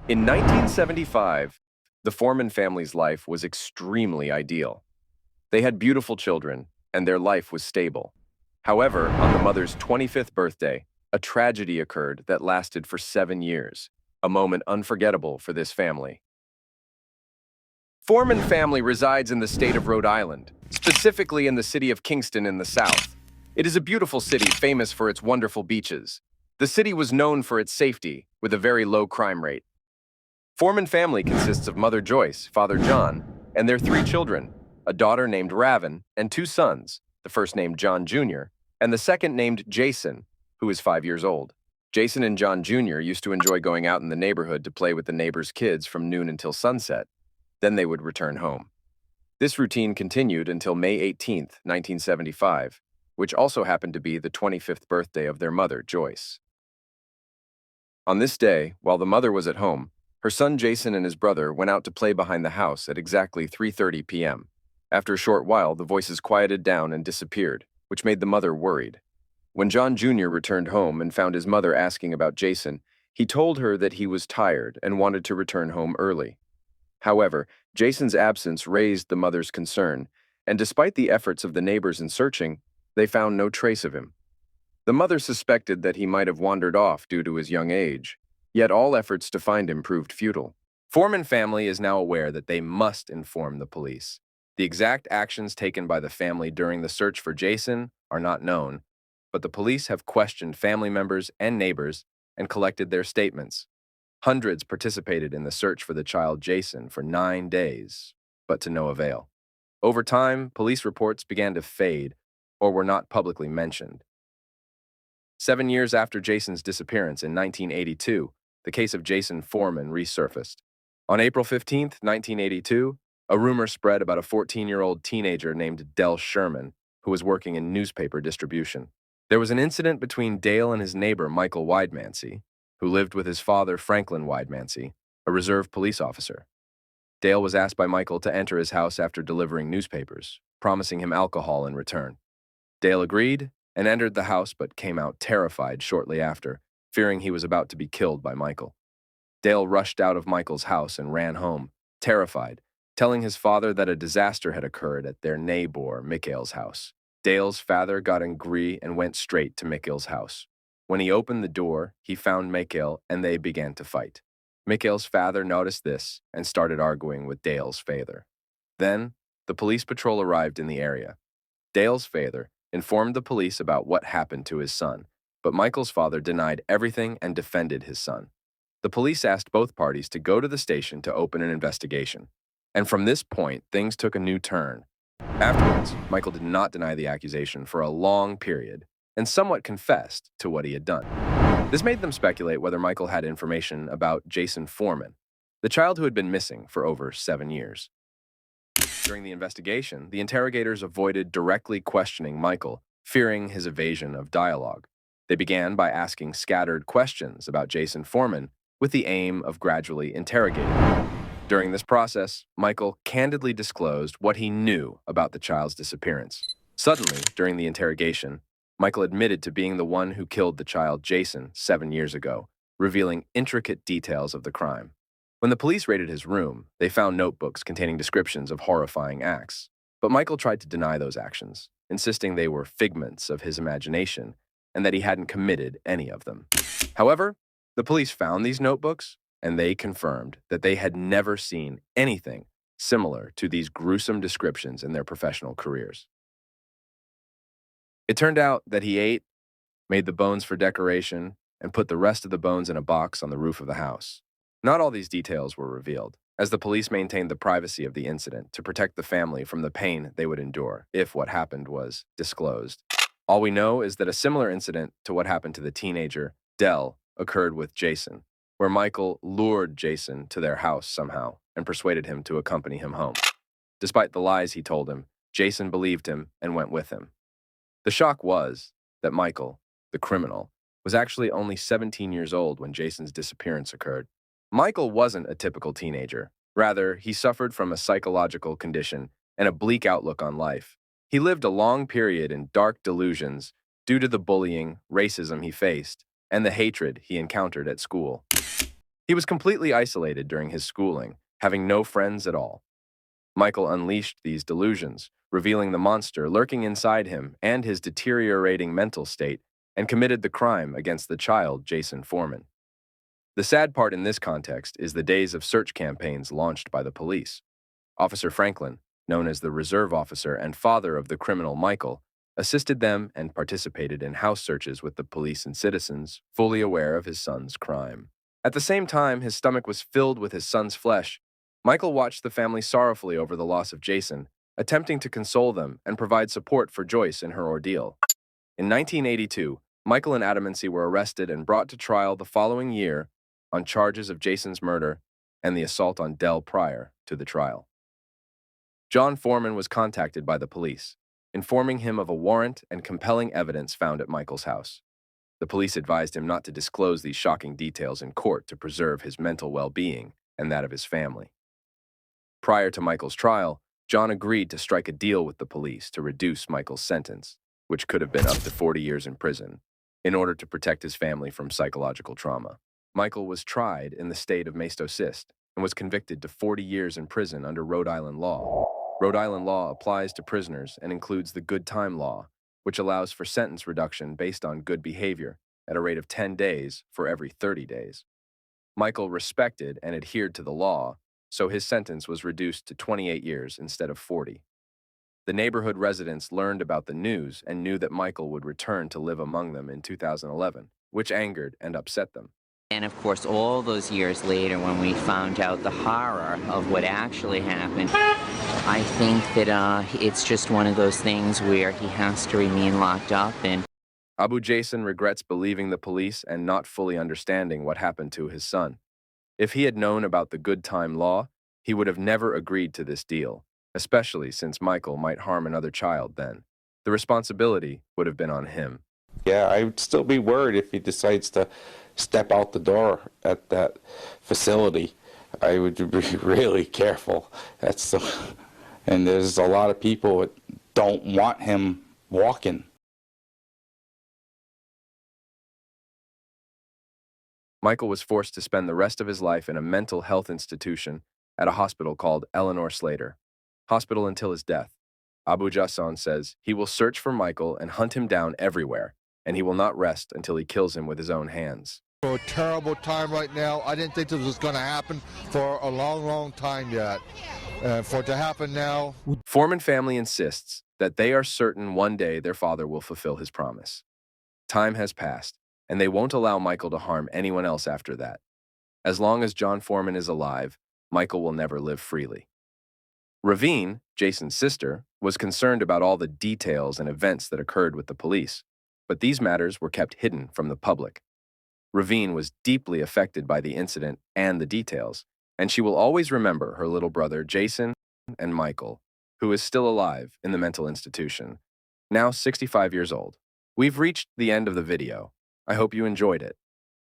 In 1975, the Foreman family's life was extremely ideal. They had beautiful children, and their life was stable. However, on the mother's 25th birthday, a tragedy occurred that lasted for 7 years, a moment unforgettable for this family. Foreman family resides in the state of Rhode Island, specifically in the city of Kingston in the south. It is a beautiful city famous for its wonderful beaches. The city was known for its safety, with a very low crime rate. Foreman family consists of Mother Joyce, Father John, and their three children, a daughter named Raven and two sons, the first named John Jr., and the second named Jason, who is 5 years old. Jason and John Jr. used to enjoy going out in the neighborhood to play with the neighbors' kids from noon until sunset. Then they would return home. This routine continued until May 18, 1975, which also happened to be the 25th birthday of their mother, Joyce. On this day, while the mother was at home, her son Jason and his brother went out to play behind the house at exactly 3:30 p.m. After a short while, the voices quieted down and disappeared, which made the mother worried. When John Jr. returned home and found his mother asking about Jason, he told her that he was tired and wanted to return home early. However, Jason's absence raised the mother's concern, and despite the efforts of the neighbors in searching, they found no trace of him. The mother suspected that he might have wandered off due to his young age, yet all efforts to find him proved futile. Foreman family is now aware that they must inform the police. The exact actions taken by the family during the search for Jason are not known, but the police have questioned family members and neighbors and collected their statements. Hundreds participated in the search for the child Jason for 9 days, but to no avail. Over time, police reports began to fade or were not publicly mentioned. 7 years after Jason's disappearance in 1982, the case of Jason Foreman resurfaced. On April 15, 1982, a rumor spread about a 14-year-old teenager named Dell Sherman, who was working in newspaper distribution. There was an incident between Dale and his neighbor Michael Widemancy, who lived with his father Franklin Widemancy, a reserve police officer. Dale was asked by Michael to enter his house after delivering newspapers, promising him alcohol in return. Dale agreed and entered the house but came out terrified shortly after, fearing he was about to be killed by Michael. Dale rushed out of Michael's house and ran home, terrified, telling his father that a disaster had occurred at their neighbor Mikhail's house. Dale's father got angry and went straight to Mikhail's house. When he opened the door, he found Mikhail and they began to fight. Mikhail's father noticed this and started arguing with Dale's father. Then, the police patrol arrived in the area. Dale's father informed the police about what happened to his son, but Michael's father denied everything and defended his son. The police asked both parties to go to the station to open an investigation. And from this point, things took a new turn. Afterwards, Michael did not deny the accusation for a long period and somewhat confessed to what he had done. This made them speculate whether Michael had information about Jason Foreman, the child who had been missing for over 7 years. During the investigation, the interrogators avoided directly questioning Michael, fearing his evasion of dialogue. They began by asking scattered questions about Jason Foreman with the aim of gradually interrogating him. During this process, Michael candidly disclosed what he knew about the child's disappearance. Suddenly, during the interrogation, Michael admitted to being the one who killed the child Jason 7 years ago, revealing intricate details of the crime. When the police raided his room, they found notebooks containing descriptions of horrifying acts. But Michael tried to deny those actions, insisting they were figments of his imagination and that he hadn't committed any of them. However, the police found these notebooks and they confirmed that they had never seen anything similar to these gruesome descriptions in their professional careers. It turned out that he ate, made the bones for decoration, and put the rest of the bones in a box on the roof of the house. Not all these details were revealed, as the police maintained the privacy of the incident to protect the family from the pain they would endure if what happened was disclosed. All we know is that a similar incident to what happened to the teenager, Dell, occurred with Jason, where Michael lured Jason to their house somehow and persuaded him to accompany him home. Despite the lies he told him, Jason believed him and went with him. The shock was that Michael, the criminal, was actually only 17 years old when Jason's disappearance occurred. Michael wasn't a typical teenager. Rather, he suffered from a psychological condition and a bleak outlook on life. He lived a long period in dark delusions due to the bullying, racism he faced, and the hatred he encountered at school. He was completely isolated during his schooling, having no friends at all. Michael unleashed these delusions, revealing the monster lurking inside him and his deteriorating mental state, and committed the crime against the child, Jason Foreman. The sad part in this context is the days of search campaigns launched by the police. Officer Franklin, known as the reserve officer and father of the criminal Michael, assisted them and participated in house searches with the police and citizens, fully aware of his son's crime. At the same time, his stomach was filled with his son's flesh. Michael watched the family sorrowfully over the loss of Jason, attempting to console them and provide support for Joyce in her ordeal. In 1982, Michael and Adamancy were arrested and brought to trial the following year on charges of Jason's murder and the assault on Del prior to the trial. John Foreman was contacted by the police, informing him of a warrant and compelling evidence found at Michael's house. The police advised him not to disclose these shocking details in court to preserve his mental well-being and that of his family. Prior to Michael's trial, John agreed to strike a deal with the police to reduce Michael's sentence, which could have been up to 40 years in prison, in order to protect his family from psychological trauma. Michael was tried in the state of Massachusetts and was convicted to 40 years in prison under Rhode Island law. Rhode Island law applies to prisoners and includes the good time law, which allows for sentence reduction based on good behavior at a rate of 10 days for every 30 days. Michael respected and adhered to the law, so his sentence was reduced to 28 years instead of 40. The neighborhood residents learned about the news and knew that Michael would return to live among them in 2011, which angered and upset them. And of course, all those years later, when we found out the horror of what actually happened, I think that it's just one of those things where he has to remain locked up. And Abu Jason regrets believing the police and not fully understanding what happened to his son. If he had known about the good time law, he would have never agreed to this deal, especially since Michael might harm another child then. The responsibility would have been on him. Yeah, I would still be worried if he decides to step out the door at that facility. I would be really careful. And there's a lot of people that don't want him walking. Michael was forced to spend the rest of his life in a mental health institution at a hospital called Eleanor Slater Hospital until his death. Abu Jason says he will search for Michael and hunt him down everywhere, and he will not rest until he kills him with his own hands. For a terrible time right now. I didn't think this was going to happen for a long, long time yet. For it to happen now. Foreman family insists that they are certain one day their father will fulfill his promise. Time has passed, and they won't allow Michael to harm anyone else after that. As long as John Foreman is alive, Michael will never live freely. Ravine, Jason's sister, was concerned about all the details and events that occurred with the police, but these matters were kept hidden from the public. Ravine was deeply affected by the incident and the details, and she will always remember her little brother Jason and Michael, who is still alive in the mental institution, now 65 years old. We've reached the end of the video. I hope you enjoyed it.